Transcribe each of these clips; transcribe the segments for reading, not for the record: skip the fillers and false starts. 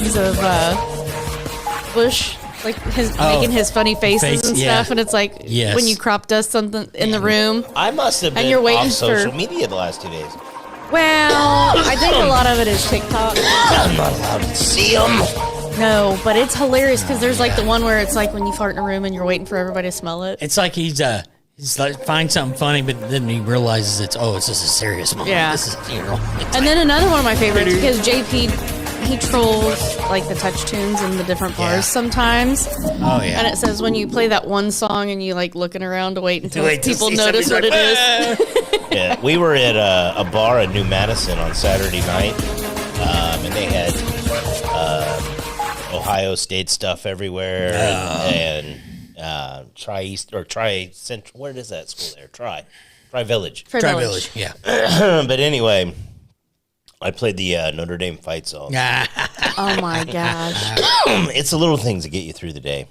memes of Bush, like making his funny faces and stuff, and it's like when you crop dust something in the room. I must have been and you're waiting off social for media the last 2 days. Well, I think a lot of it is TikTok. I'm not allowed to see them. No, but it's hilarious because there's like the one where it's like when you fart in a room and you're waiting for everybody to smell it. It's like he's like finds something funny, but then he realizes it's just a serious moment. Yeah. This is a funeral. And then another one of my favorites because JP, he trolls like the touch tunes and the different bars sometimes. Oh yeah. And it says when you play that one song and you like looking around to wait until people notice what it is. Yeah, we were at a bar in New Madison on Saturday night, and they had Ohio State stuff everywhere, and Tri Central. Where is that school there? Tri Village. Tri Village. Yeah. But anyway, I played the Notre Dame fight song. Oh my gosh! It's the little things that get you through the day.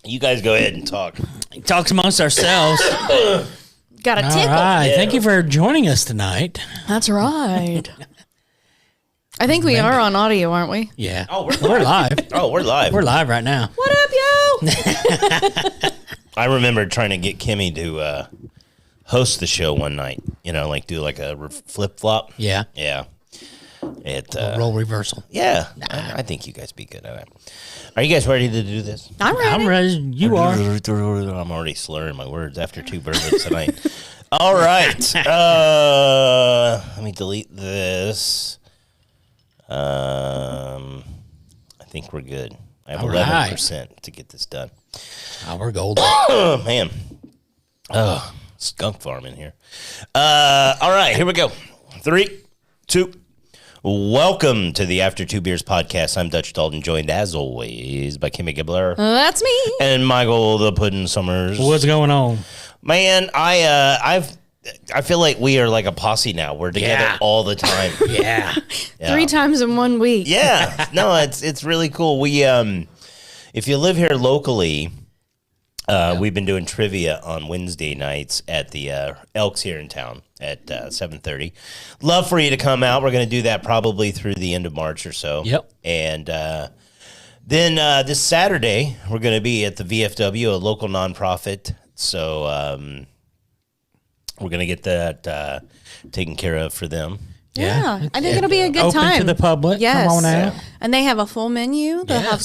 You guys go ahead and talk. Talks amongst ourselves. Got a tickle. All right. Yeah. Thank you for joining us tonight. That's right. I think we are on audio, aren't we? Yeah. Oh, we're live. Oh, we're live. We're live right now. What up, yo? I remember trying to get Kimmy to host the show one night. You know, like do like a flip flop. Yeah. Yeah. Role reversal. Yeah. I think you guys be good at it. Are you guys ready to do this? I'm ready. I'm ready. You are. I'm already slurring my words after 2 bourbons tonight. All right. Let me delete this. I think we're good. I have 11% to get this done. Oh, we're golden. Oh, man. Oh, skunk farm in here. All right, here we go. 3, 2. Welcome to the After 2 Beers podcast. I'm Dutch Dalton, joined as always by Kimmy Gibbler. That's me. And Michael the Puddin' Summers. What's going on? Man, I feel like we are like a posse now. We're together all the time. Yeah. 3 times in 1 week. Yeah. No, it's really cool. We if you live here locally, we've been doing trivia on Wednesday nights at the Elks here in town at 7:30. Love for you to come out. We're going to do that probably through the end of March or so. Yep. And then this Saturday, we're going to be at the VFW, a local nonprofit. So we're going to get that taken care of for them. Yeah. I think it'll be a good open time. to the public. Yes. Come on out. And they have a full menu. They'll have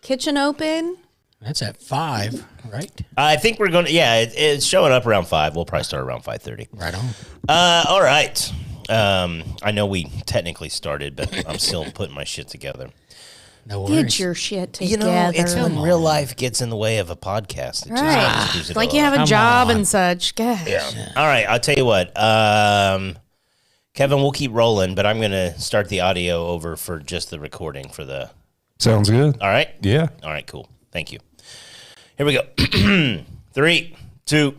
kitchen open. That's at 5, right? I think we're going to, it's showing up around 5. We'll probably start around 5:30. Right on. All right. I know we technically started, but I'm still putting my shit together. No worries. Get your shit together. You know, it's when real life gets in the way of a podcast. It right. just screws it like all you have up. a job and such. Gosh. Yeah. All right. I'll tell you what. Kevin, we'll keep rolling, but I'm going to start the audio over for just the recording for the... Sounds good. All right? Yeah. All right, cool. Thank you. Here we go. 3, 2.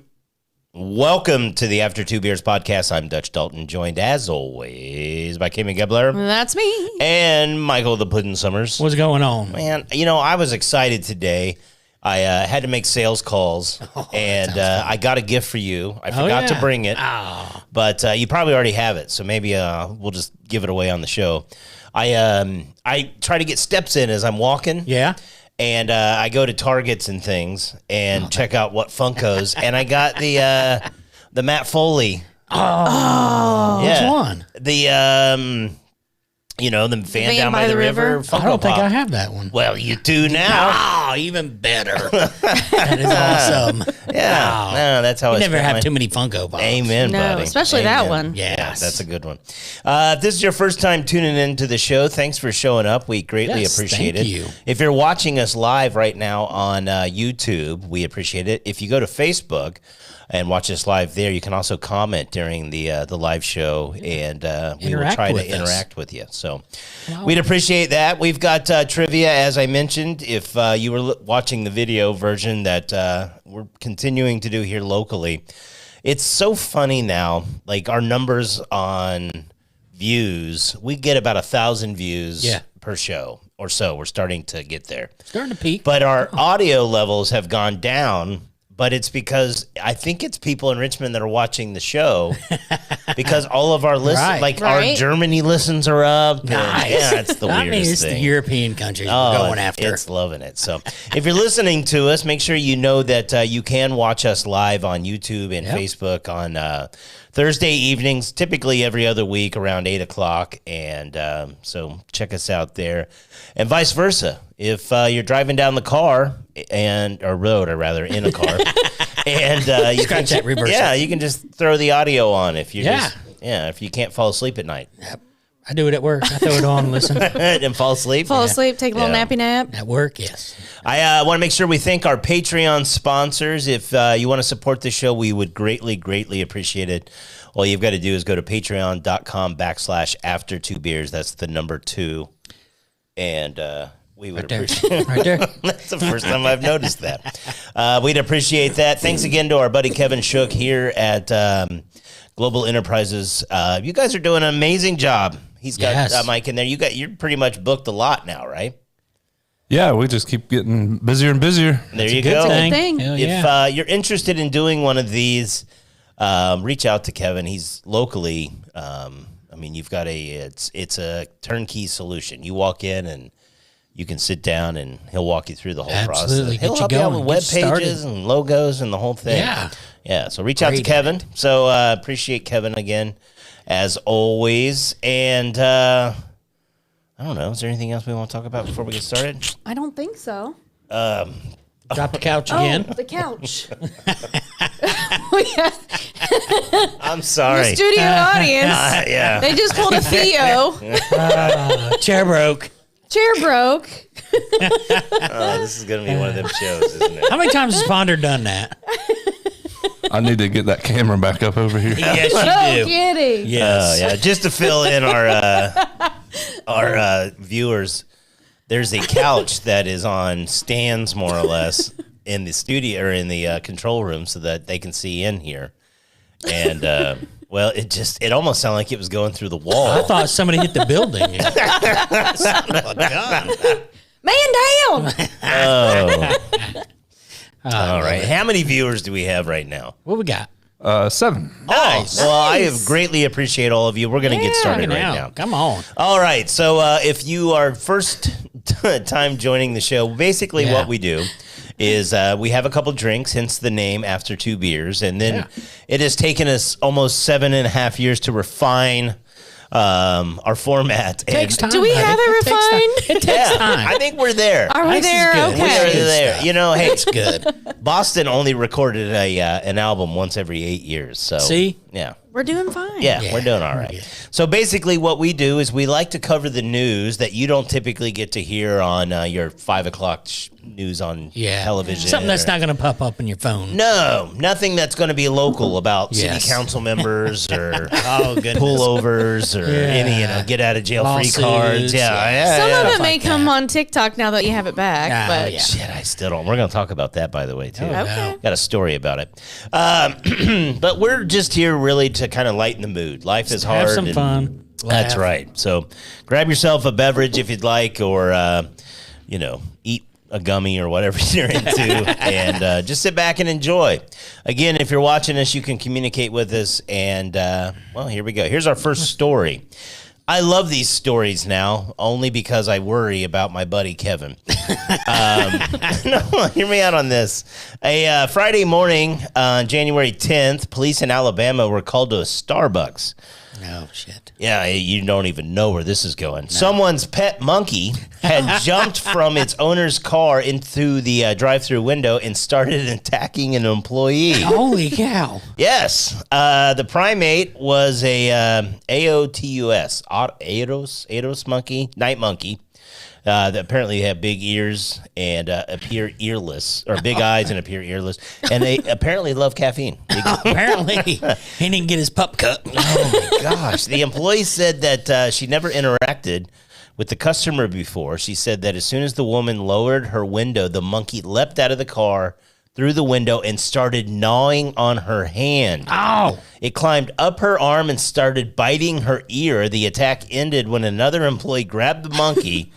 Welcome to the After 2 Beers podcast. I'm Dutch Dalton, joined as always by Kimmy Gebler. That's me. And Michael the Puddin' Summers. What's going on? Man, you know, I was excited today. I had to make sales calls, and I got a gift for you. I forgot to bring it, but you probably already have it, so maybe we'll just give it away on the show. I try to get steps in as I'm walking. Yeah. And I go to Targets and things and check out what Funkos, and I got the Matt Foley. Oh, yeah. Which one? The the van down by the river. Funko I don't think Pop. I have that one. Well, you do now. Oh, even better. That is awesome. Yeah, no, that's how You I never spent have my- too many Funko Pops. Amen, No, buddy. especially that Amen. one. Yes. Yeah, that's a good one. If this is your first time tuning into the show, thanks for showing up. We greatly Yes, appreciate thank it. you. If you're watching us live right now on YouTube, we appreciate it. If you go to Facebook and watch us live there, you can also comment during the live show, and we will try to interact with you. So we'd appreciate that. We've got trivia, as I mentioned. If you were watching the video version that we're continuing to do here locally, it's so funny now. Like our numbers on views, we get about 1,000 views per show or so. We're starting to get there. Starting to peak. But our audio levels have gone down, but it's because I think it's people in Richmond that are watching the show because all of our listens, our Germany listens are up. Nice. Yeah, it's the weirdest it's thing. The European countries we're going after. It's loving it. So if you're listening to us, make sure you know that you can watch us live on YouTube and Facebook on Thursday evenings, typically every other week around 8 o'clock. And so check us out there. And vice versa. If you're driving down the car or road, or rather in a car, and you can that reverse. Yeah, you can just throw the audio on if you if you can't fall asleep at night. Yep. I do it at work. I throw it on, listen. And fall asleep. Fall asleep, take a little nappy nap. At work, yes. I want to make sure we thank our Patreon sponsors. If you want to support the show, we would greatly, greatly appreciate it. All you've got to do is go to patreon.com/after2beers. That's the number 2. And we would appreciate it. Right there. That's the first time I've noticed that. We'd appreciate that. Thanks again to our buddy Kevin Shook here at Global Enterprises. You guys are doing an amazing job. He's got Mike in there. You're pretty much booked a lot now, right? Yeah, we just keep getting busier and busier. There you go. If you're interested in doing one of these, reach out to Kevin. He's locally. You've got it's a turnkey solution. You walk in and you can sit down and he'll walk you through the whole process. He'll help you out with web pages and logos and the whole thing. Yeah. So reach out to Kevin. So appreciate Kevin again, as always. And I don't know. Is there anything else we want to talk about before we get started? I don't think so. Drop the couch again. The couch. I'm sorry. The studio audience. They just pulled a Theo. Chair broke. This is going to be one of them shows, isn't it? How many times has Ponder done that? I need to get that camera back up over here. Yes, you do. Kidding. Yes. Just to fill in our viewers, there's a couch that is on stands, more or less, in the studio or in the control room, so that they can see in here. And it almost sounded like it was going through the wall. I thought somebody hit the building. Man down. All right. How many viewers do we have right now? What we got? 7. Nice. Well, I greatly appreciate all of you. We're going to get started right now. Come on. All right. So if you are first time joining the show, basically what we do is we have a couple drinks, hence the name After 2 Beers. And then it has taken us almost 7.5 years to refine our format. Takes time. Do we have it refined? It takes time. I think we're there. Are we there? Okay. We're there. You know, hey, it's good. Boston only recorded an album once every 8 years. So see, we're doing fine. Yeah, we're doing all right. So basically what we do is we like to cover the news that you don't typically get to hear on your 5 o'clock news on television. Something that's not going to pop up in your phone. No, nothing that's going to be local about city council members or pullovers or any get out of jail free cards. Some of it may come on TikTok now that you have it back. But shit, I still don't. We're going to talk about that, by the way, too. Okay. Got a story about it. But we're just here really to kind of lighten the mood. Life is hard. Have some fun. That's right. So grab yourself a beverage if you'd like, or eat a gummy or whatever you're into, and just sit back and enjoy. Again, if you're watching us, you can communicate with us. And here we go. Here's our first story. I love these stories now, only because I worry about my buddy Kevin. No, hear me out on this. A Friday morning, January 10th, police in Alabama were called to a Starbucks. No shit. Yeah, you don't even know where this is going. No. Someone's pet monkey had jumped from its owner's car into the drive-through window and started attacking an employee. Holy cow. Yes. The primate was a Aotus monkey, night monkey. That apparently have big ears and appear earless, or big eyes and appear earless, and they apparently love caffeine. Apparently, he didn't get his pup cut. Oh my gosh! The employee said that she never interacted with the customer before. She said that as soon as the woman lowered her window, the monkey leapt out of the car through the window and started gnawing on her hand. Ow! It climbed up her arm and started biting her ear. The attack ended when another employee grabbed the monkey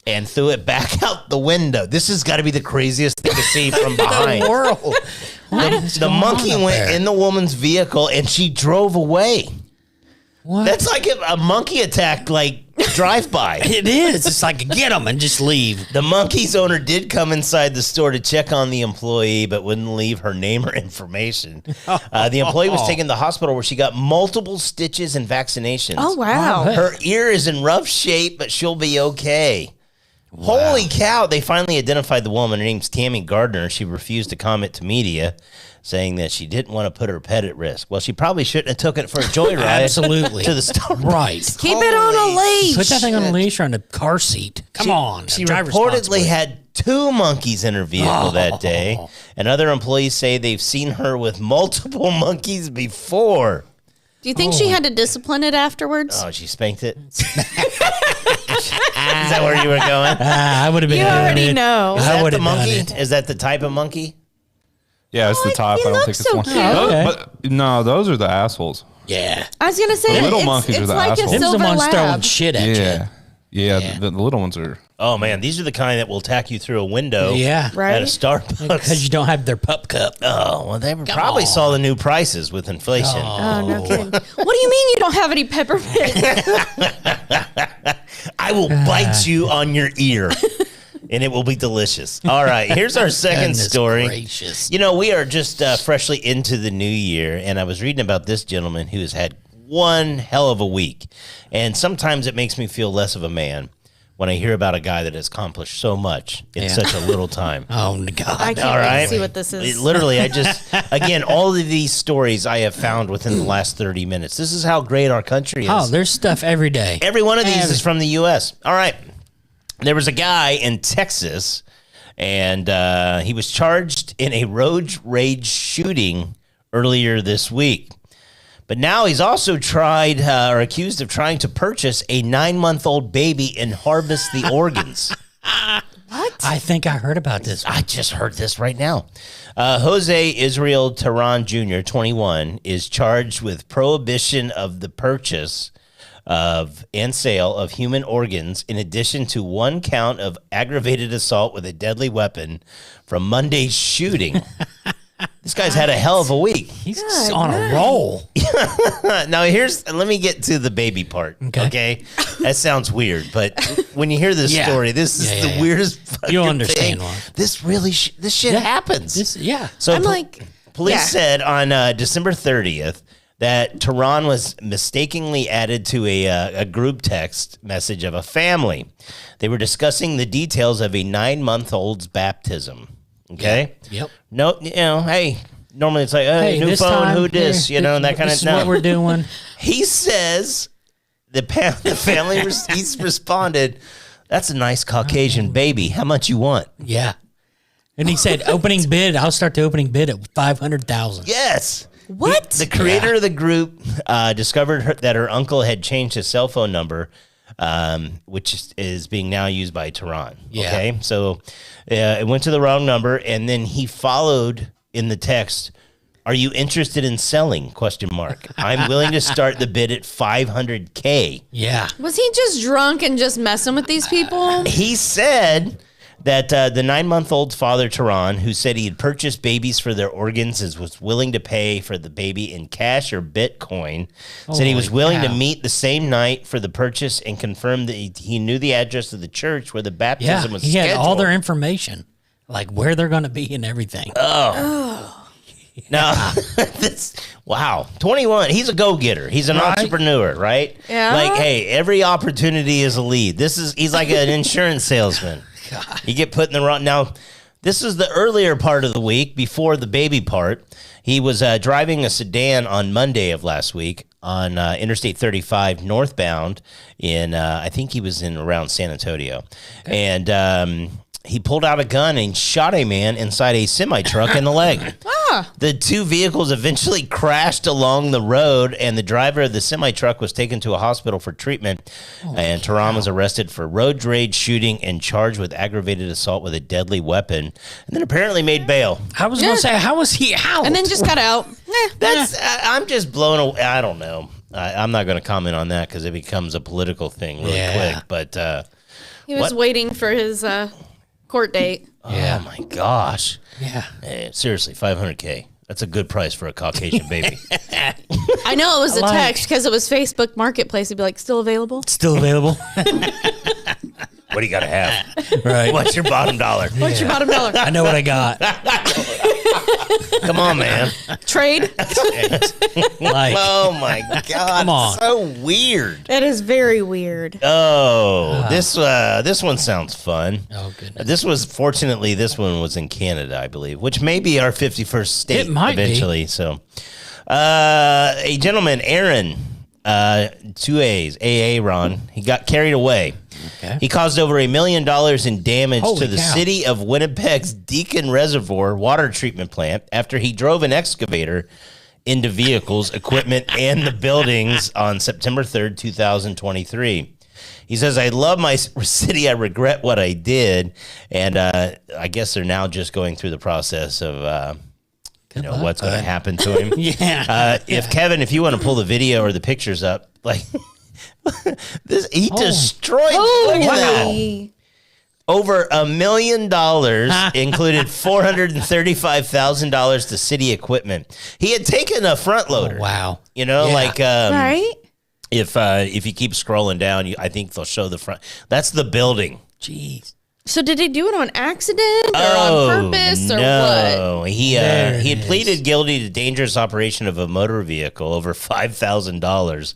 and threw it back out the window. This has got to be the craziest thing to see from behind. The world. The monkey went in the woman's vehicle and she drove away. What? That's like a monkey attack, like drive-by. It is. It's like get them and just leave. The monkey's owner did come inside the store to check on the employee, but wouldn't leave her name or information. The employee was taken to the hospital where she got multiple stitches and vaccinations. Oh, wow. Her ear is in rough shape, but she'll be okay. Wow. Holy cow. They finally identified the woman. Her name's Tammy Gardner. She refused to comment to media, saying that she didn't want to put her pet at risk. Well, she probably shouldn't have took it for a joyride. Absolutely. To the store. Right. Keep it on a leash. Put that thing on a leash or in a car seat. Come on. She reportedly had 2 monkeys in her vehicle that day, and other employees say they've seen her with multiple monkeys before. Do you think she had to discipline it afterwards? Oh, she spanked it? Is that where you were going? I would have been. You already know. Is that the monkey? Is that the type of monkey? Yeah, it's the top. I don't think it's one. Okay. But no, those are the assholes. Yeah. I was going to say, The little monkeys are it's the like assholes. a Them's the silver ones throwing lab. shit at you. Yeah. The little ones are. Oh, man, these are the kind that will tack you through a window Yeah. Right? at a Starbucks. Because you don't have their pup cup. Oh, well, they probably saw the new prices with inflation. Oh, no kidding. What do you mean you don't have any peppermint? I will bite you on your ear, and it will be delicious. All right, here's our second story. Gracious. You know, we are just freshly into the new year, and I was reading about this gentleman who has had one hell of a week. And sometimes it makes me feel less of a man when I hear about a guy that has accomplished so much in such a little time. Oh, God. I can't wait to see what this is. Literally, again, all of these stories I have found within the last 30 minutes. This is how great our country is. Oh, there's stuff every day. Every one of these is from the U.S. All right. There was a guy in Texas, and he was charged in a road rage shooting earlier this week. But now he's also tried or accused of trying to purchase a 9-month-old baby and harvest the organs. What? I think I heard about this. I just heard this right now. Jose Israel Tehran Jr., 21, is charged with prohibition of the purchase of and sale of human organs, in addition to 1 count of aggravated assault with a deadly weapon from Monday's shooting. This guy's had a hell of a week. He's on a roll. Now, let me get to the baby part, okay? That sounds weird, but when you hear this story, this is the weirdest fucking You'll understand thing. why. This shit happens. So I'm like, police said on December 30th that Tehran was mistakenly added to a group text message of a family. They were discussing the details of a 9-month-old's baptism. Okay. Yep. No, hey, normally it's like, hey, new phone, time, who dis, that kind of This is what we're doing. He says the family he's responded, that's a nice Caucasian baby. How much you want? Yeah. And he said, opening bid, I'll start the opening bid at 500,000. Yes. what? The creator of the group discovered that her uncle had changed his cell phone number, which is being now used by Tehran. Yeah. Okay, so it went to the wrong number, and then he followed in the text, "Are you interested in selling? ? I'm willing to start the bid at $500K." Yeah. Was he just drunk and just messing with these people? He said that the 9-month-old's father, Tehran, who said he had purchased babies for their organs, was willing to pay for the baby in cash or Bitcoin, said he was willing to meet the same night for the purchase, and confirmed that he knew the address of the church where the baptism was He scheduled. had all their information, like where they're going to be and everything. No, wow. 21. He's a go-getter. He's an entrepreneur, right? Yeah. Like, hey, every opportunity is a lead. He's like an insurance salesman. God. You get put in the wrong. Now, this is the earlier part of the week before the baby part. He was driving a sedan on Monday of last week on Interstate 35 northbound in, I think he was in around San Antonio. Okay. And he pulled out a gun and shot a man inside a semi-truck in the leg. The two vehicles eventually crashed along the road, and the driver of the semi-truck was taken to a hospital for treatment. And Tehran was arrested for road rage shooting and charged with aggravated assault with a deadly weapon, and then apparently made bail. I was going to say, how was he out? And then just got out. I'm just blown away. I don't know. I'm not going to comment on that because it becomes a political thing really quick. But he was waiting for his Court date. Oh my gosh. Yeah. Hey, seriously, $500K. That's a good price for a Caucasian baby. I know it was a text because it was Facebook Marketplace. It'd be like, still available? Still available. What do you got to have? Right. What's your bottom dollar? What's your bottom dollar? I know what I got. Come on, man. Trade? Like, Oh my God. Come on. So weird. That is very weird. Oh, this one sounds fun. oh, goodness. Fortunately, this one was in Canada, I believe, which may be our 51st state It might be. eventually. So, a gentleman, Aaron, 2 A's, AA Ron, he got carried away. Okay. He caused over $1 million in damage Holy to the cow. city of Winnipeg's Deacon Reservoir water treatment plant after he drove an excavator into vehicles, equipment, and the buildings on September 3rd, 2023. He says, I love my city. I regret what I did. And I guess they're now just going through the process of what's going to happen to him. Yeah. If you want to pull the video or the pictures up, like he destroyed. Look at that. Holy. Over $1 million included $435,000 to city equipment. He had taken a front loader. Wow. You know, Yeah. like Right? if you keep scrolling down, I think they'll show the front. That's the building. Jeez. So did he do it on accident or on purpose or what? No, he had There it pleaded guilty to dangerous operation of a motor vehicle over $5,000.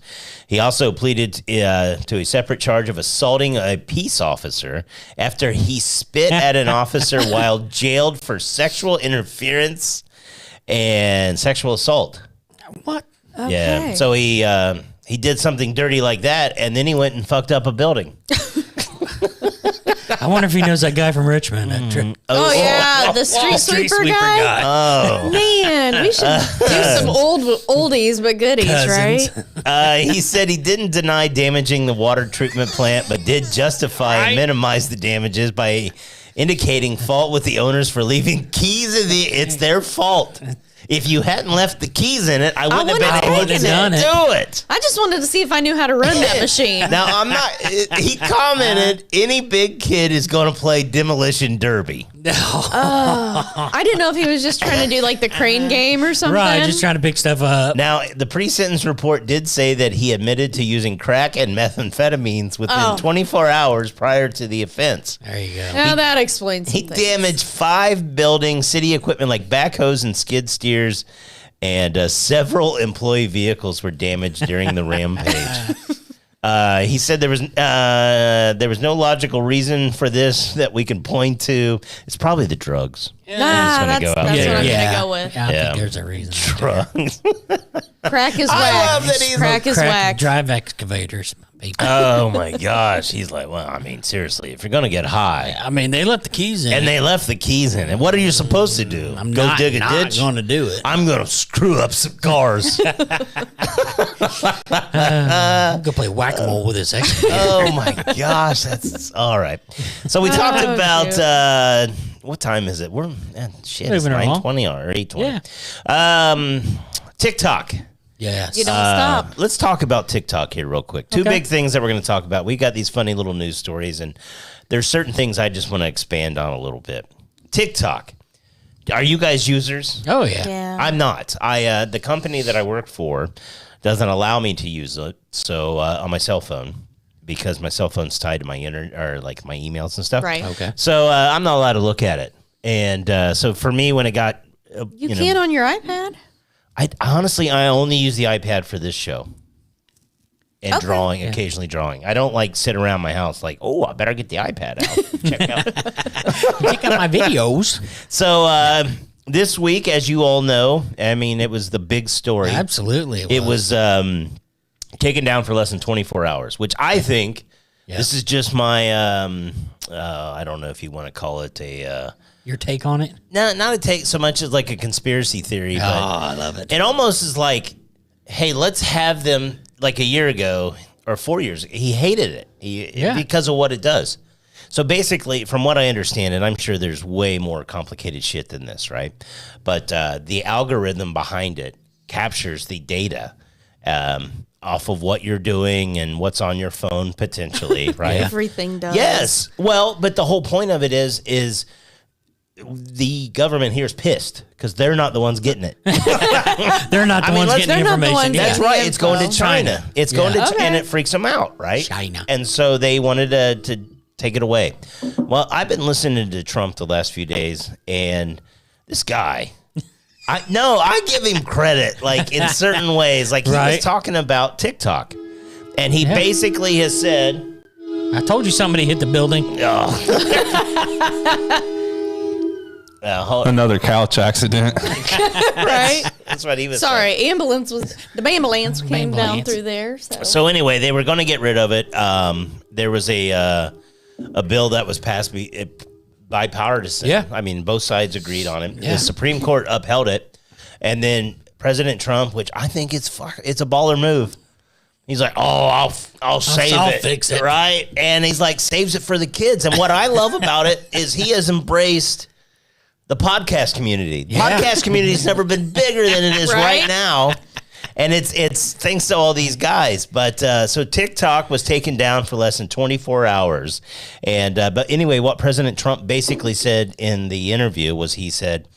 He also pleaded to a separate charge of assaulting a peace officer after he spit at an officer while jailed for sexual interference and sexual assault. What? Yeah, Okay. so he did something dirty like that, and then he went and fucked up a building. I wonder if he knows that guy from Richmond. Oh, yeah, the street sweeper guy? Oh. Man, we should do some oldies but goodies, Cousins. right? He said he didn't deny damaging the water treatment plant, but did justify and minimize the damages by indicating fault with the owners for leaving keys in it's their fault. If you hadn't left the keys in it, I wouldn't have been able to done it. do it. I just wanted to see if I knew how to run that machine. Now, I'm not. He commented, any big kid is going to play Demolition Derby. I didn't know if he was just trying to do like the crane game or something. Right, just trying to pick stuff up. Now, the pre-sentence report did say that he admitted to using crack and methamphetamines within 24 hours prior to the offense. There you go. Now that explains He something. damaged 5 buildings, city equipment like backhoes and skid steers, and several employee vehicles were damaged during the rampage. He said there was no logical reason for this that we can point to. It's probably the drugs. That's what I'm going to go with. Yeah, I think there's a reason. Drugs. Crack is I whack. love that he's Crack is whack. Drive excavators. Baby. Oh my gosh. He's like, well, I mean, seriously, if you're going to get high. I mean, they left the keys in. And they left the keys in it. What are you supposed to do? I'm Go not, dig a not ditch? going to do it. I'm going to screw up some cars. I'm going to play whack-a-mole with this excavator. Oh my gosh, that's all right. So we talked about what time is it? It's Moving along. 9:20 or 8:20. TikTok. Yes. You don't stop. Let's talk about TikTok here real quick. Two big things that we're going to talk about. We got these funny little news stories, and there's certain things I just want to expand on a little bit. TikTok. Are you guys users? Oh, yeah. Yeah. I'm not. The company that I work for doesn't allow me to use it. So on my cell phone, because my cell phone's tied to my internet or like my emails and stuff. Right. Okay. So I'm not allowed to look at it. And so for me, when it got, You can on your iPad? I only use the iPad for this show. And drawing, occasionally drawing. I don't like sit around my house like, oh, I better get the iPad out. Check Check out my videos. So this week, as you all know, I mean, it was the big story. Absolutely. It was taken down for less than 24 hours, which I think this is just my, I don't know if you want to call it a... Your take on it? No, not a take so much as like a conspiracy theory. But I love it. It almost is like, hey, let's have them like a year ago or 4 years. He hated it because of what it does. So basically, from what I understand, and I'm sure there's way more complicated shit than this, right? But the algorithm behind it captures the data off of what you're doing and what's on your phone potentially, right? Everything does. Yes. Well, but the whole point of it is the government here is pissed because they're not the ones getting it. They're not the ones getting the information. That's right. It's going to China. It's going to and it freaks them out, right? China. And so they wanted to take it away. Well, I've been listening to Trump the last few days, and this guy, I give him credit, like in certain ways. Like he was talking about TikTok, and he basically has said, I told you somebody hit the building. Another couch accident. Right? That's what he was saying. The ambulance came down through there. So anyway, they were going to get rid of it. There was a bill that was passed bipartisan. Yeah. I mean, both sides agreed on it. Yeah. The Supreme Court upheld it. And then President Trump, which I think it's a baller move. He's like, I'll save it. I'll fix it. Right? And he's like, saves it for the kids. And what I love about it is he has embraced the podcast community. The podcast community's never been bigger than it is right now. And it's thanks to all these guys. But so TikTok was taken down for less than 24 hours. And but anyway, what President Trump basically said in the interview was he said,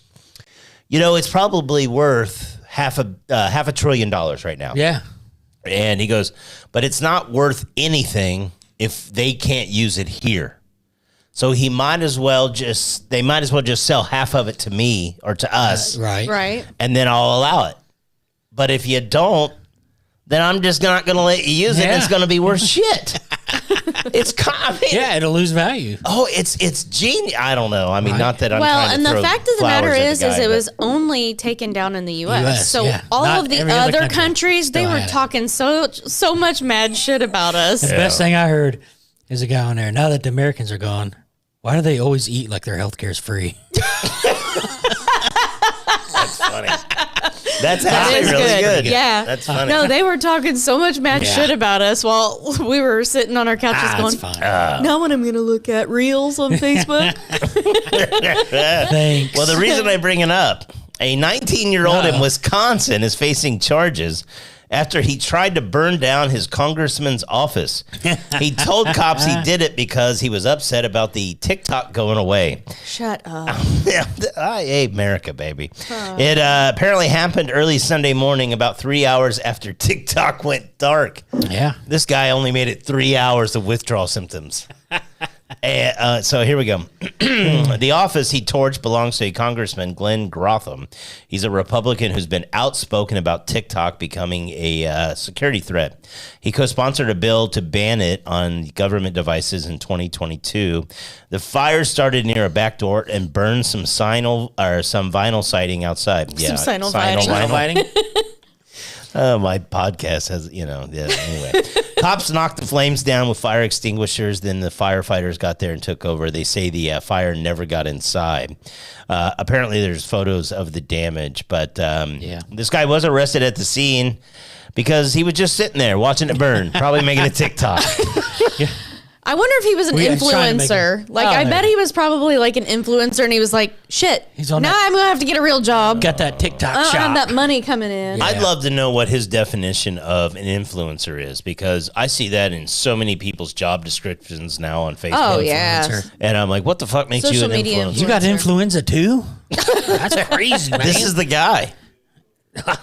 it's probably worth half a $1 trillion right now. Yeah. And he goes, but it's not worth anything if they can't use it here. So they might as well just sell half of it to me or to us. Right. And then I'll allow it. But if you don't, then I'm just not going to let you use it. It's going to be worth shit. It'll lose value. Oh, it's genius. I don't know. I mean, not that I'm trying to and the throw fact of the matter flowers at is the guy, it was only taken down in the U.S. So all Not of the every other countries, they were had it. talking so much mad shit about us. The best thing I heard is a guy on there. Now that the Americans are gone, why do they always eat like their health care is free? That's funny. That's actually really good. Yeah. That's funny. No, they were talking so much mad shit about us while we were sitting on our couches going, now when I'm going to look at reels on Facebook. Thanks. Well, the reason I bring it up, a 19-year-old in Wisconsin is facing charges after he tried to burn down his congressman's office. He told cops he did it because he was upset about the TikTok going away. Shut up. Hey, America, baby. It apparently happened early Sunday morning, about 3 hours after TikTok went dark. Yeah. This guy only made it 3 hours of withdrawal symptoms. So here we go. The office he torched belongs to a congressman, Glenn Grotham. He's a Republican who's been outspoken about TikTok becoming a security threat. He co-sponsored a bill to ban it on government devices in 2022. The fire started near a back door and burned some vinyl siding outside. Some vinyl Fighting? My podcast has, anyway. Cops knocked the flames down with fire extinguishers. Then the firefighters got there and took over. They say the fire never got inside. Apparently, there's photos of the damage. But this guy was arrested at the scene because he was just sitting there watching it burn, probably making a TikTok. I wonder if he was an influencer. I bet he was probably like an influencer, and he was like, "Shit, now I'm gonna have to get a real job. Got that TikTok shop. I don't have that money coming in." Yeah. I'd love to know what his definition of an influencer is, because I see that in so many people's job descriptions now on Facebook. Oh yeah, and I'm like, "What the fuck makes you an influencer?" You got influenza too? That's crazy, man. This is the guy.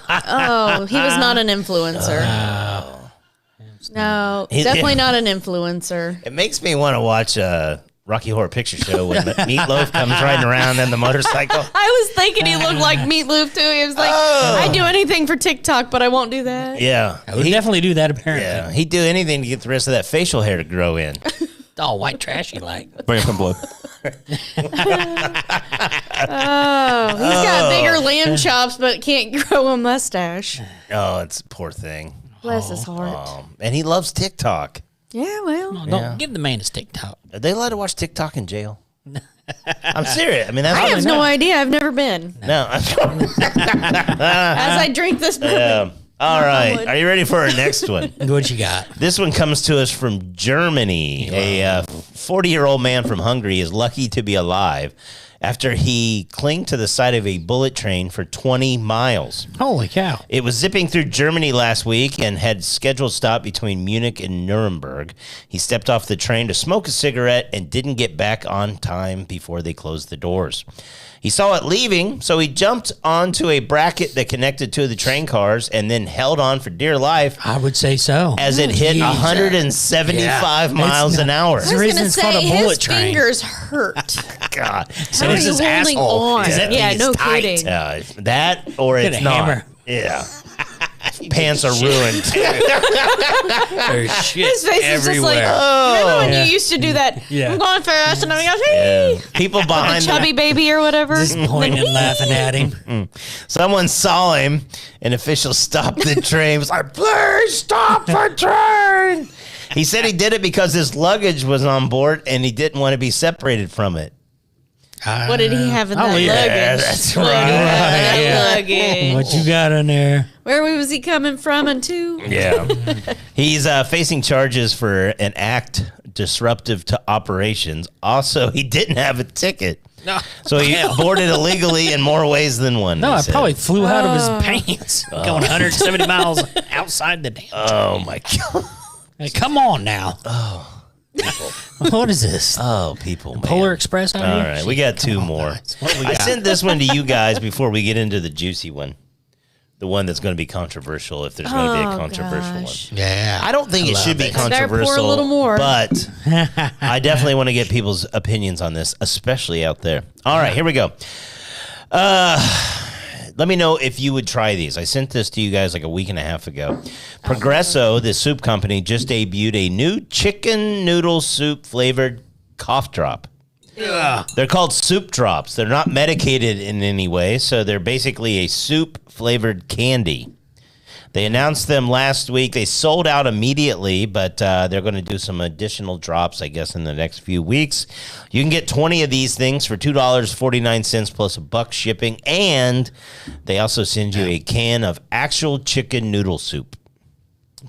Oh, he was not an influencer. No, definitely not an influencer. It makes me want to watch Rocky Horror Picture Show when Meatloaf comes riding around in the motorcycle. I was thinking he looked like Meatloaf too. He was like, I'd do anything for TikTok, but I won't do that. Yeah. I would definitely do that, apparently. Yeah, he'd do anything to get the rest of that facial hair to grow in. Oh, white trashy like. Bring some blood. He's got bigger lamb chops, but can't grow a mustache. Oh, it's a poor thing. Bless his heart. And he loves TikTok. Yeah, well. No, don't give the man his TikTok. Are they allowed to watch TikTok in jail? I'm serious. I mean, I have no idea. I've never been. No. As I drink this bourbon. All right. Are you ready for our next one? What you got? This one comes to us from Germany. A 40-year-old man from Hungary is lucky to be alive after he clinged to the side of a bullet train for 20 miles. Holy cow. It was zipping through Germany last week and had scheduled stop between Munich and Nuremberg. He stepped off the train to smoke a cigarette and didn't get back on time before they closed the doors. He saw it leaving, so he jumped onto a bracket that connected two of the train cars and then held on for dear life. I would say so. As it hit 175 miles an hour. I was going to say, his fingers hurt. God. How are you holding on? Yeah, no kidding. That or it's not. Hammer. Yeah. Pants are ruined. There's shit his face everywhere. Is just like, remember when you used to do that? I'm going fast, and I'm going, hey. People behind the chubby baby or whatever. Just pointing and laughing at him. Someone saw him. An official stopped the train. Was like, please stop the train. He said he did it because his luggage was on board and he didn't want to be separated from it. What did he have in that luggage? Yeah, that's right. Luggage. What you got in there? Where was he coming from and to? Yeah. He's facing charges for an act disruptive to operations. Also, he didn't have a ticket. No. So he boarded illegally in more ways than one. No, it probably flew out of his pants going 170 miles outside the damn train. Oh, my God. Hey, come on now. Oh. What is this? Oh, people, man. Polar Express out All here? right, we got two more. I sent this one to you guys before we get into the juicy one. The one that's going to be controversial, if there's going to be a controversial one. Yeah. I don't think it should be controversial, pour a little more. But I definitely want to get people's opinions on this, especially out there. All right, here we go. Let me know if you would try these. I sent this to you guys like a week and a half ago. Progresso, the soup company, just debuted a new chicken noodle soup flavored cough drop. Yeah. They're called soup drops. They're not medicated in any way, so they're basically a soup flavored candy. They announced them last week. They sold out immediately, but they're going to do some additional drops, I guess, in the next few weeks. You can get 20 of these things for $2.49 plus $1 shipping, and they also send you a can of actual chicken noodle soup.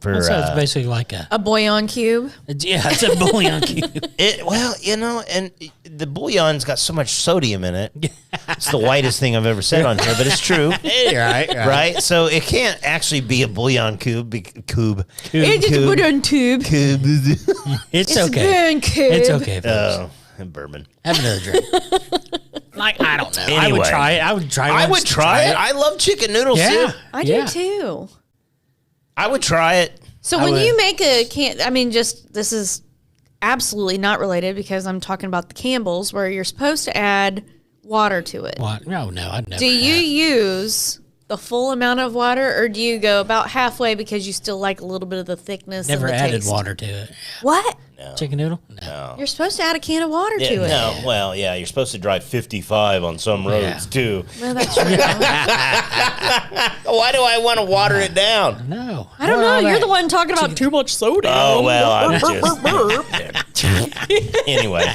So it's basically like a bouillon cube. It's a bouillon cube. And the bouillon's got so much sodium in it. It's the whitest thing I've ever said on here, but it's true. Right? So it can't actually be a bouillon cube. It's a bouillon tube. It's okay. It's okay. Oh, and bourbon. Have another drink. I don't know. Anyway, I would try it. I would try it. I love chicken noodle soup. I do too. I would try it. So when you make this is absolutely not related because I'm talking about the Campbell's where you're supposed to add water to it. What? No, I'd never. Do you use the full amount of water or do you go about halfway because you still like a little bit of the thickness Never and the added taste? Water to it. What? No. Chicken noodle? No. You're supposed to add a can of water to it. No, well, yeah, you're supposed to drive 55 on some roads, too. Well, that's true. Why do I want to water it down? No. I don't know. You're the one talking about too much soda. Oh, well, I'm just... Anyway.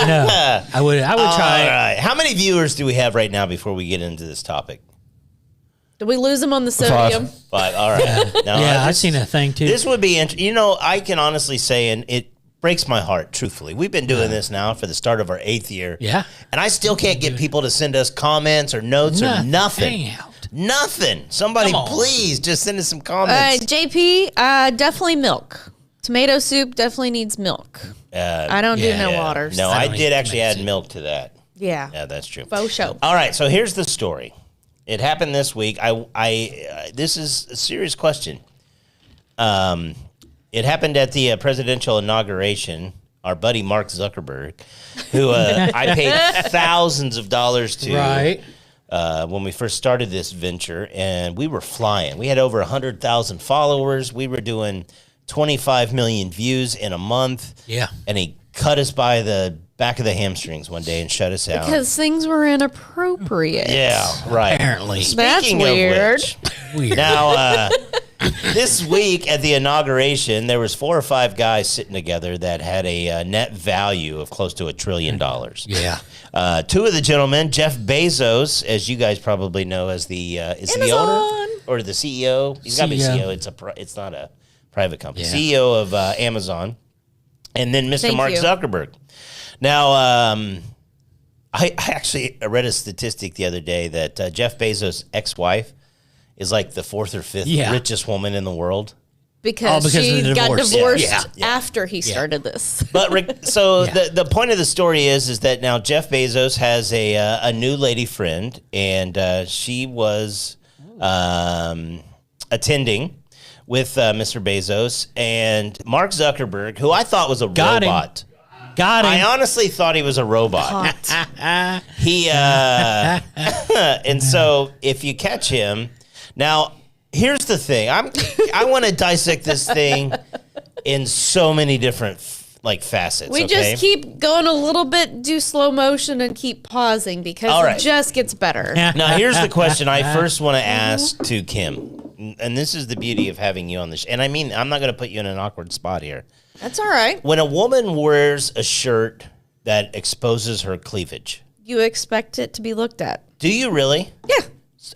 No, I would try it. All right. How many viewers do we have right now before we get into this topic? Did we lose them on the sodium? 5. All right. No, I've seen a thing, too. This would be interesting. I can honestly say, and it breaks my heart, truthfully. We've been doing this now for the start of our 8th year. Yeah. And I still can't get people to send us comments or notes or nothing. Nothing. Somebody, please, just send us some comments. JP, definitely milk. Tomato soup definitely needs milk. I don't do no water. No, I did actually add milk to that. Yeah. Yeah, that's true. Faux show. All right, so here's the story. It happened this week. This is a serious question. It happened at the presidential inauguration. Our buddy Mark Zuckerberg, who I paid thousands of dollars to when we first started this venture, and we were flying. We had over 100,000 followers. We were doing 25 million views in a month. Yeah. And he cut us by the back of the hamstrings one day and shut us out. Because things were inappropriate. Yeah, right. Apparently. That's weird. Weird. Now, this week at the inauguration, there was 4 or 5 guys sitting together that had a net value of close to $1 trillion. Yeah. 2 of the gentlemen, Jeff Bezos, as you guys probably know as the is he the owner or the CEO? He's got to be CEO. It's not a private company. Yeah. CEO of Amazon, and then Mr. Mark Zuckerberg. Now, I actually read a statistic the other day that Jeff Bezos' ex-wife is like the 4th or 5th richest woman in the world. Because she got divorced after he started this. But Rick, so the point of the story is that now Jeff Bezos has a new lady friend, and she was attending with Mr. Bezos and Mark Zuckerberg, who I thought was a robot. Got him. I honestly thought he was a robot. He and so if you catch him now. Here's the thing. I want to dissect this thing in so many different facets. We just keep going a little bit, do slow motion, and keep pausing because it just gets better. Now, here's the question I first want to ask to Kim, and this is the beauty of having you on the show. And I mean, I'm not going to put you in an awkward spot here. That's all right. When a woman wears a shirt that exposes her cleavage, you expect it to be looked at. Do you really? Yeah.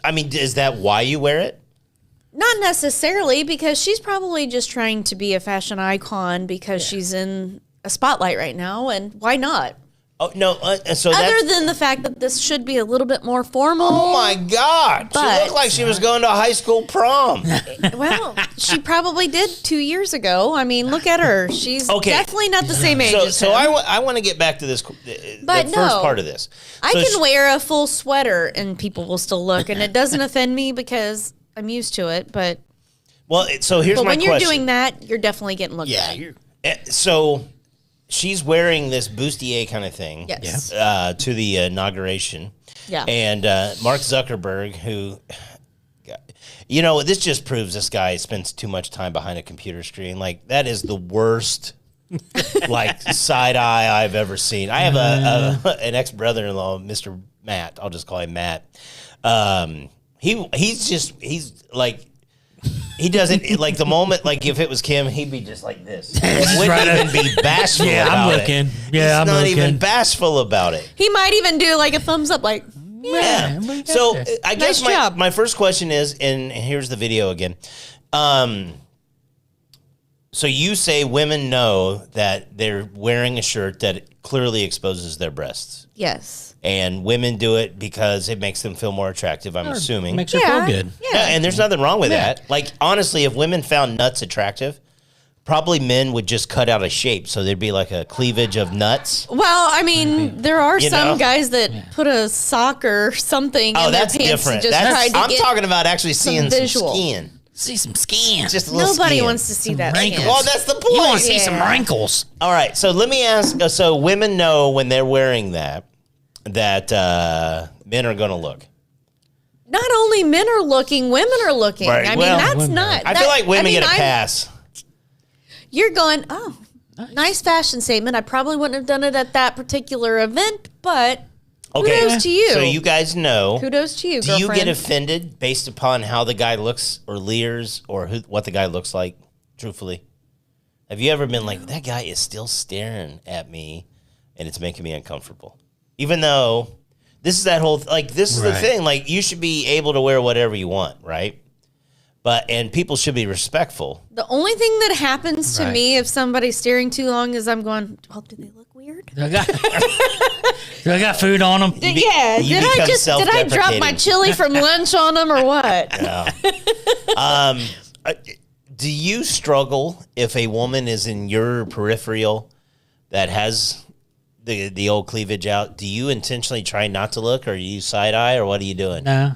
I mean, is that why you wear it? Not necessarily, because she's probably just trying to be a fashion icon because she's in a spotlight right now, and why not? Oh no! So other than the fact that this should be a little bit more formal. Oh my God! She looked like she was going to a high school prom. Well, she probably did 2 years ago. I mean, look at her. She's definitely not the same age as him. I want to get back to this. First part of this. I can wear a full sweater and people will still look, and it doesn't offend me because I'm used to it, but so here's my question. When you're doing that, you're definitely getting looked at. So she's wearing this bustier kind of thing to the inauguration. Yeah. And Mark Zuckerberg, who, this just proves this guy spends too much time behind a computer screen. Like, that is the worst side eye I've ever seen. I have an ex-brother-in-law, Mr. Matt. I'll just call him Matt. He's like, he doesn't like the moment, like if it was Kim, he'd be just like this. Wouldn't even be bashful about I'm looking. it. Yeah, He's not even bashful about it. He might even do like a thumbs up, like, yeah. So I guess my first question is, and here's the video again. So you say women know that they're wearing a shirt that clearly exposes their breasts. Yes. And women do it because it makes them feel more attractive, I'm assuming. Makes her feel good. Yeah, and there's nothing wrong with that. Like, honestly, if women found nuts attractive, probably men would just cut out a shape. So there'd be like a cleavage of nuts. Well, I mean, there are some guys that put a sock or something in their pants different. and just try to I'm get talking about actually seeing some visual. skin. See some skin. Just a little Nobody skin. wants to see that wrinkles. skin. Well, that's the point. You want to see some wrinkles. All right, so let me ask. So women know when they're wearing that men are going to look. Not only men are looking, women are looking. Right. I mean, that's not. I feel like women get a pass. You're going, nice fashion statement. I probably wouldn't have done it at that particular event, but kudos to you. So you guys know. Kudos to you, Do girlfriend. you get offended based upon how the guy looks or leers or what the guy looks like, truthfully? Have you ever been like, that guy is still staring at me and it's making me uncomfortable? Even though this is that whole, this is the thing. Like, you should be able to wear whatever you want, right? And people should be respectful. The only thing that happens to me if somebody's staring too long is I'm going, do they look weird? Do I got food on them? Did I drop my chili from lunch on them or what? No. Do you struggle if a woman is in your peripheral that has the old cleavage out? Do you intentionally try not to look, or are you side eye, or what are you doing? No.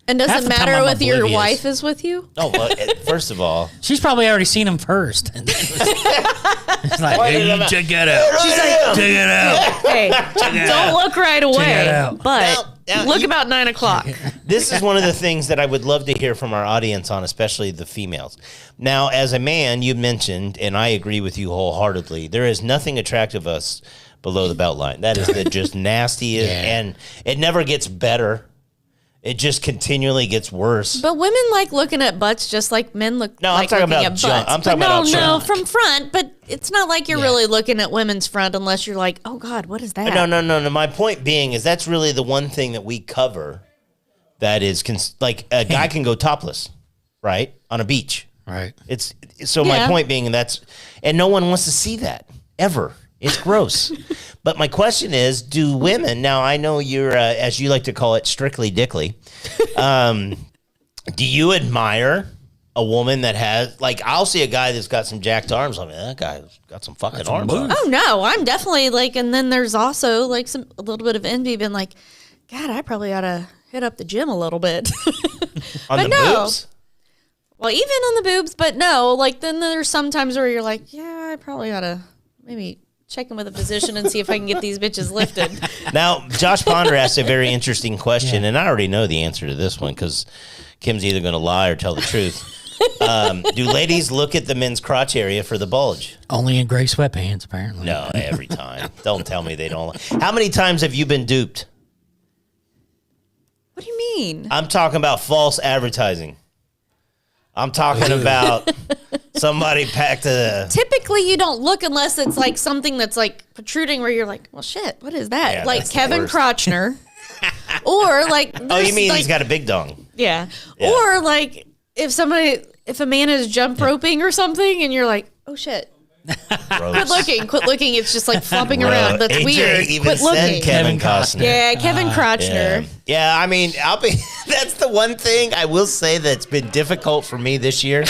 And does it matter if your wife is with you? Oh, well, first of all, she's probably already seen him first. It's like, hey, check that out. She's like, check it out. Hey, don't look right away, but look about 9 o'clock. This is one of the things that I would love to hear from our audience on, especially the females. Now, as a man, you mentioned, and I agree with you wholeheartedly, there is nothing attractive of us below the belt line. That is just nasty, and it never gets better. It just continually gets worse. But women like looking at butts just like men look. No, like I'm talking looking about at junk. butts. I'm talking about no, from front. But it's not like you're really looking at women's front unless you're like, oh God, what is that? No. My point being is that's really the one thing that we cover. That is like a guy can go topless, right, on a beach. Right. It's so my point being and no one wants to see that ever. It's gross. But my question is, do women, now I know you're, as you like to call it, strictly dickly. Do you admire a woman that has, like, I'll see a guy that's got some jacked arms. I mean, that guy's got some fucking arms. Oh, no, I'm definitely like, and then there's also like a little bit of envy, being like, God, I probably ought to hit up the gym a little bit. On the boobs? Well, even on the boobs, but no, like then there's some times where you're like, yeah, I probably ought to maybe check in with a physician and see if I can get these bitches lifted. Now, Josh Ponder asked a very interesting question, and I already know the answer to this one because Kim's either going to lie or tell the truth. Do ladies look at the men's crotch area for the bulge? Only in gray sweatpants, apparently. No, every time. Don't tell me they don't. How many times have you been duped? What do you mean? I'm talking about false advertising. I'm talking about somebody packed a... Typically, you don't look unless it's like something that's like protruding where you're like, well, shit, what is that? Yeah, like Kevin Krochner. Or like... Oh, you mean like, he's got a big dong? Yeah. Or like if a man is jump roping or something and you're like, oh, shit. Quit looking. It's just like flopping around. That's AJ weird. Even Quit said looking. Kevin Costner. Yeah, Kevin Krochner. Yeah, I mean, that's the one thing I will say that's been difficult for me this year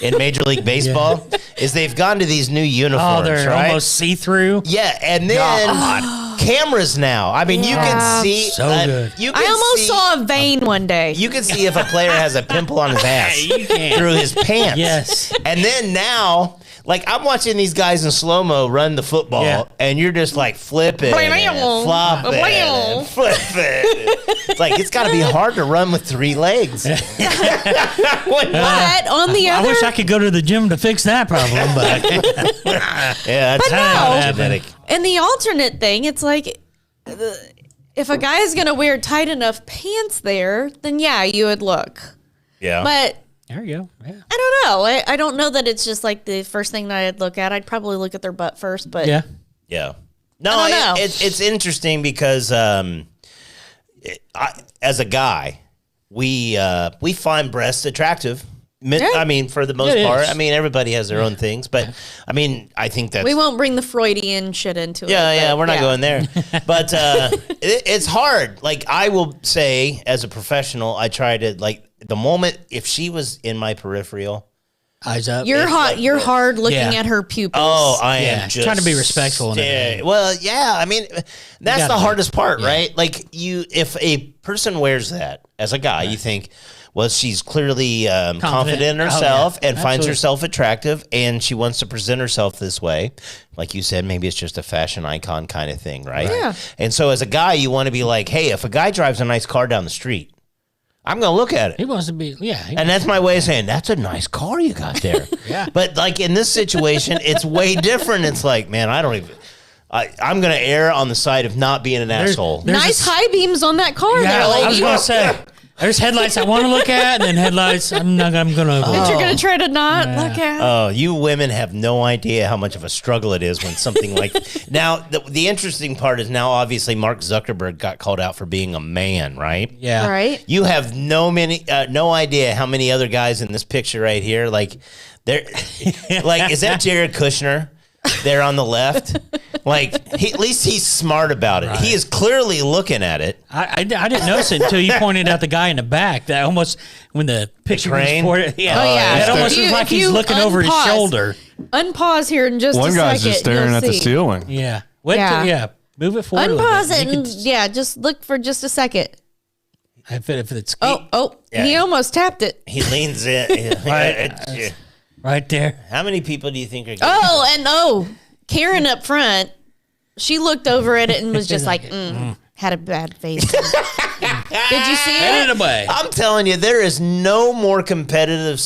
in Major League Baseball is they've gone to these new uniforms. Oh, they're right? almost see-through. Yeah, and then cameras now. I mean, you can see. So good. I almost saw a vein one day. You can see if a player has a pimple on his ass through his pants. Yes. And then now, like, I'm watching these guys in slow-mo run the football, and you're just like flipping and flopping and flipping. It's like, it's got to be hard to run with 3 legs. But on the other... I wish I could go to the gym to fix that problem, but... Yeah, that's genetic. And the alternate thing, it's like, if a guy is going to wear tight enough pants there, then yeah, you would look. Yeah. But... There you go. Yeah. I don't know. I don't know that it's just like the first thing that I'd look at. I'd probably look at their butt first, but... Yeah. No, I don't know. it's interesting because as a guy, we find breasts attractive. I mean, for the most part. I mean, everybody has their own things, but I mean, I think that we won't bring the Freudian shit into it. Yeah, we're not going there. But it's hard. Like, I will say, as a professional, I try to, like, the moment if she was in my peripheral, eyes up. You're hard looking at her pupils. Oh, I am just trying to be respectful. Well, yeah. I mean, that's the hardest part, right? Like, if a person wears that as a guy, you think, well, she's clearly confident in herself and finds herself attractive, and she wants to present herself this way. Like you said, maybe it's just a fashion icon kind of thing, right? Yeah. And so as a guy, you want to be like, hey, if a guy drives a nice car down the street, I'm going to look at it. He wants to be, And that's my way of saying, that's a nice car you got there. But like in this situation, it's way different. It's like, man, I'm going to err on the side of not being an asshole. Nice high beams on that car there, lady. I was going to say, there's headlights I want to look at, and then headlights I'm going to that you're going to try to not look at. Oh, you women have no idea how much of a struggle it is when something like... Now, the interesting part is now, obviously, Mark Zuckerberg got called out for being a man, right? Yeah. Right. You have no idea how many other guys in this picture right here, like, is that Jared Kushner there on the left? Like, at least he's smart about it. Right. He is clearly looking at it. I didn't notice it until you pointed out the guy in the back. That almost, when the picture was forward, it almost looks like he's looking over his shoulder. Unpause here in just a second. One guy's just staring at the ceiling. Yeah. Move it forward. Unpause it and just look for just a second. If it's he almost tapped it. He leans in. Right there. How many people do you think are going Karen up front, she looked over at it and was just like, had a bad face. Did you see it? I'm telling you, there is no more competitive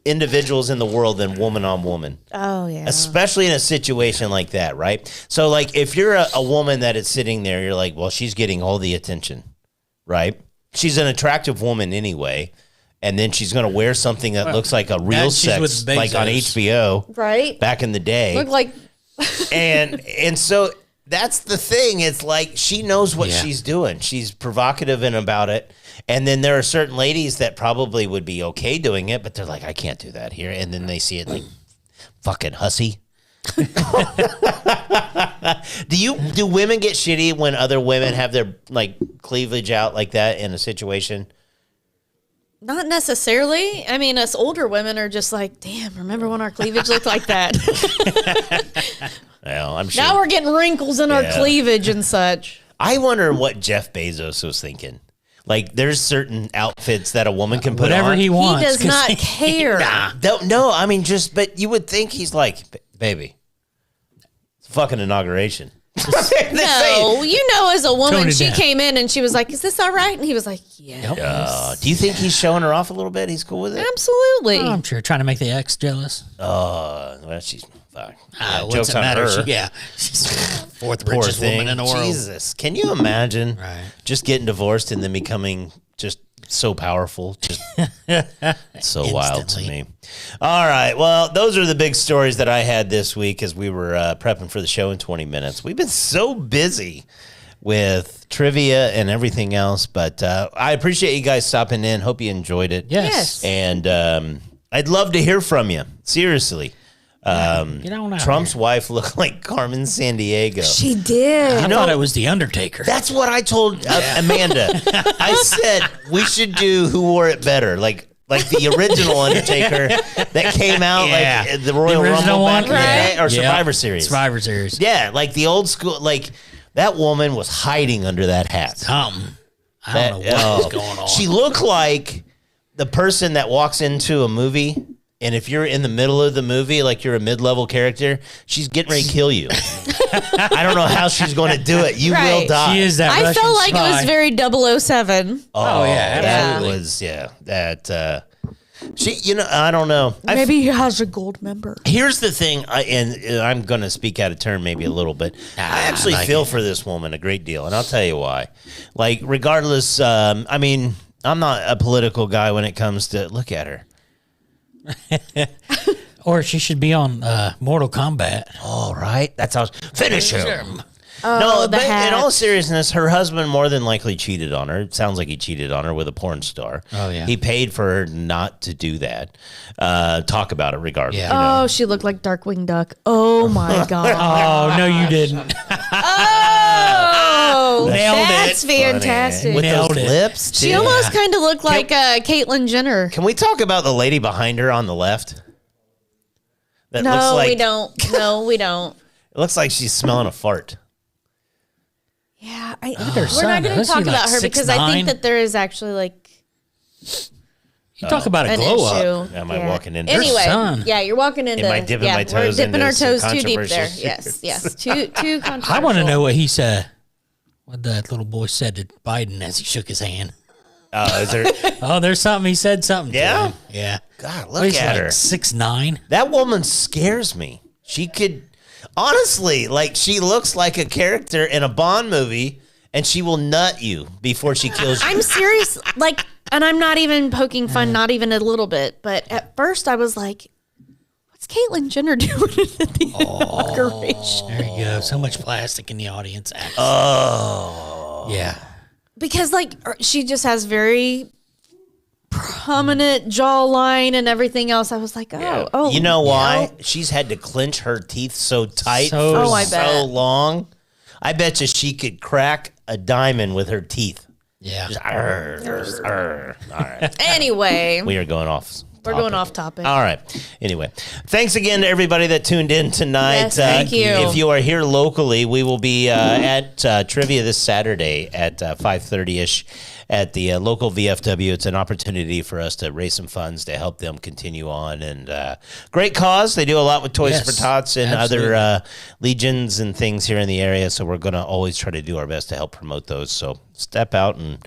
individuals in the world than woman on woman. Oh, yeah. Especially in a situation like that, right? So, like, if you're a woman that is sitting there, you're like, well, she's getting all the attention, right? She's an attractive woman anyway. And then she's going to wear something that looks like a real sex, like on HBO, right? Back in the day. Look like... and so that's the thing. It's like she knows what she's doing. She's provocative about it. And then there are certain ladies that probably would be okay doing it, but they're like, I can't do that here. And then they see it like, fucking hussy. Do women get shitty when other women have their like cleavage out like that in a situation? Not necessarily. I mean, us older women are just like, damn, remember when our cleavage looked like that? Well, I'm sure. Now we're getting wrinkles in our cleavage and such. I wonder what Jeff Bezos was thinking. Like, there's certain outfits that a woman can put whatever on. he wants. He does not care. No, I mean, but you would think he's like, baby, it's a fucking inauguration. No, you know, as a woman, she came in and she was like, is this all right? And he was like, yes. Do you think he's showing her off a little bit? He's cool with it? Absolutely. Oh, I'm sure trying to make the ex jealous. Well, she's fuck. What's it matter? She's the fourth richest woman in the world. Jesus, can you imagine just getting divorced and then becoming just so powerful? Just so wild to me. All right, well, those are the big stories that I had this week as we were prepping for the show in 20 minutes. We've been so busy with trivia and everything else, but I appreciate you guys stopping in. Hope you enjoyed it. Yes. And I'd love to hear from you. Seriously. Get on out Trump's here. wife looked like Carmen Sandiego. She did. I thought it was The Undertaker. That's what I told Amanda. I said we should do Who Wore It Better, like the original Undertaker that came out like the Royal Rumble one? back in the day, or Survivor Series. Survivor Series. Yeah, like the old school. Like that woman was hiding under that hat. I don't know what was going on. She looked like the person that walks into a movie. And if you're in the middle of the movie, like you're a mid-level character, she's getting ready to kill you. I don't know how she's going to do it. You will die. She is that I Russian felt like spy. it was very 007. Oh, yeah. That was, that, she, I don't know. Maybe he has a gold member. Here's the thing, and I'm going to speak out of turn maybe a little bit. I actually feel for this woman a great deal, and I'll tell you why. Like, regardless, I mean, I'm not a political guy when it comes to, look at her. Or she should be on Mortal Kombat. All right. That's how. Finish him. Oh, No, but in all seriousness, her husband more than likely cheated on her. It sounds like he cheated on her with a porn star. Oh, yeah. He paid for her not to do that. Talk about it regardless. Yeah. Oh, she looked like Darkwing Duck. Oh, my God. Oh, no, you didn't. Oh, Nailed that's it. fantastic. With Nailed those it. lips, She too. almost kind of looked like Caitlyn Jenner. Can we talk about the lady behind her on the left? That looks No, like, we don't. No, we don't. It looks like she's smelling a fart. Yeah, her we're son, not going to was he talk like about her because I 6'9"? think that there is actually like You talk about a an glow up. issue. Am I walking into Anyway, son? yeah, you're walking into. Am I dipping my we're toes dipping into our some toes too deep there. controversial Yes, yes, too controversial. I want to know what he said. What that little boy said to Biden as he shook his hand. Is there? Oh, there's something. He said something. Yeah? To him. Yeah. God, What, look he's at like her. 6'9". That woman scares me. She could, honestly, like she looks like a character in a Bond movie, and she will nut you before she kills you. I'm serious, like, and I'm not even poking fun, not even a little bit. But at first, I was like, "What's Caitlyn Jenner doing at the inauguration?" There you go. So much plastic in the audience. Oh, Yeah. Because like she just has very prominent jawline and everything else. I was like, oh, you know why? She's had to clench her teeth so tight So- for Oh, I bet. so long. I bet you she could crack a diamond with her teeth. Yeah. Just, All right, Anyway, we are going off. we're going off topic. All right. Anyway, thanks again to everybody that tuned in tonight. Yes, thank you. If you are here locally, we will be at Trivia this Saturday at 5:30ish at the local VFW. It's an opportunity for us to raise some funds to help them continue on. And great cause. They do a lot with Toys Yes, for Tots and absolutely. other legions and things here in the area. So we're going to always try to do our best to help promote those. So step out and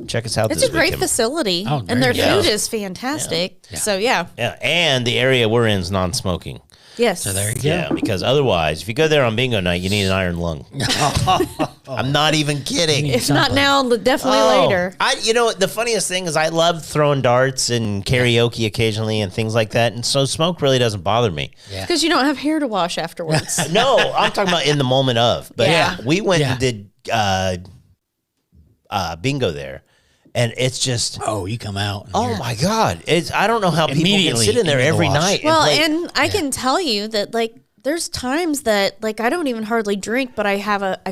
check us out It's this a great weekend. facility, Oh, and their great. food is fantastic. So yeah, Yeah, and the area we're in is non-smoking. yes. So there you go. Yeah, because otherwise, if you go there on bingo night, you need an iron lung. I'm not even kidding. If not now, definitely later. The funniest thing is I love throwing darts and karaoke occasionally and things like that, and so smoke really doesn't bother me. Yeah. Because you don't have hair to wash afterwards. No, I'm talking about in the moment of. But Yeah. we went Yeah. and did bingo there, and it's just. Oh, you come out. and Oh you're- my God! I don't know how people can Immediately sit in there into the every wash. night. Well, play. and I can tell you that like there's times that like I don't even hardly drink, but I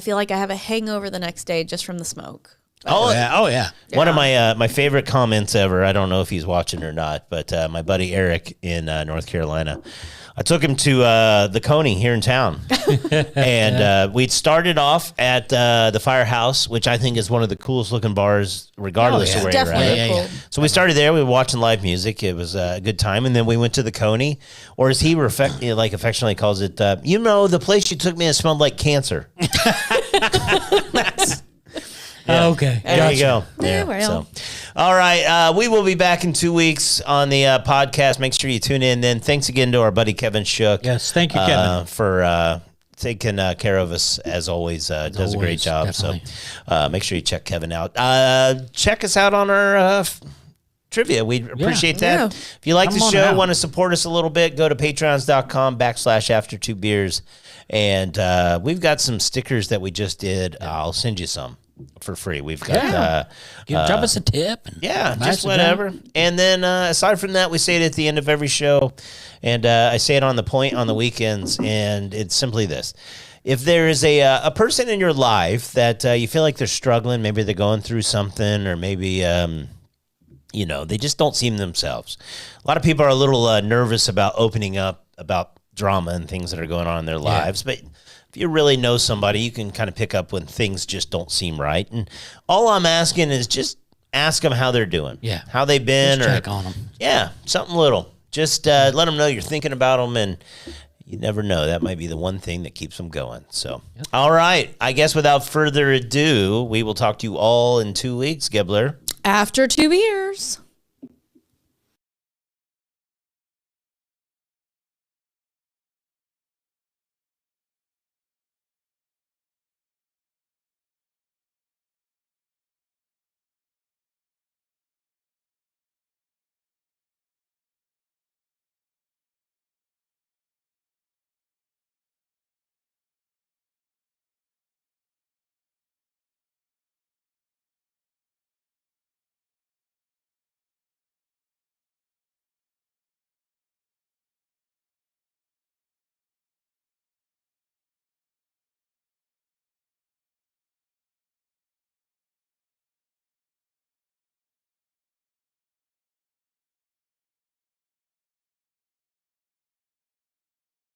feel like I have a hangover the next day just from the smoke. Oh yeah. One of my favorite comments ever. I don't know if he's watching or not, but my buddy Eric in North Carolina, I took him to the Coney here in town, and we'd started off at the Firehouse, which I think is one of the coolest looking bars, regardless of where you're at. Cool. So we started there. We were watching live music. It was a good time, and then we went to the Coney, or as he affectionately calls it, the place you took me that smelled like cancer. Yeah. Okay. There you go. Yeah, well. All right. We will be back in 2 weeks on the podcast. Make sure you tune in. Then thanks again to our buddy Kevin Shook. Yes. Thank you, Kevin. For taking care of us as always. Does a great job. Definitely. So make sure you check Kevin out. Check us out on our trivia. We'd appreciate that. Yeah. If you like the show, want to support us a little bit, go to patreons.com/after2beers. And we've got some stickers that we just did. I'll send you some for free. We've got drop us a tip. Just whatever. And then aside from that, we say it at the end of every show, and I say it on the point on the weekends, and it's simply this: if there is a person in your life that you feel like they're struggling, maybe they're going through something, or maybe they just don't seem themselves. A lot of people are a little nervous about opening up about drama and things that are going on in their lives, but if you really know somebody, you can kind of pick up when things just don't seem right. And all I'm asking is just ask them how they're doing. Yeah. How they've been. Just check on them. Yeah, something little. Just let them know you're thinking about them, and you never know. That might be the one thing that keeps them going. So, All right. I guess without further ado, we will talk to you all in 2 weeks, Gibbler. After 2 beers.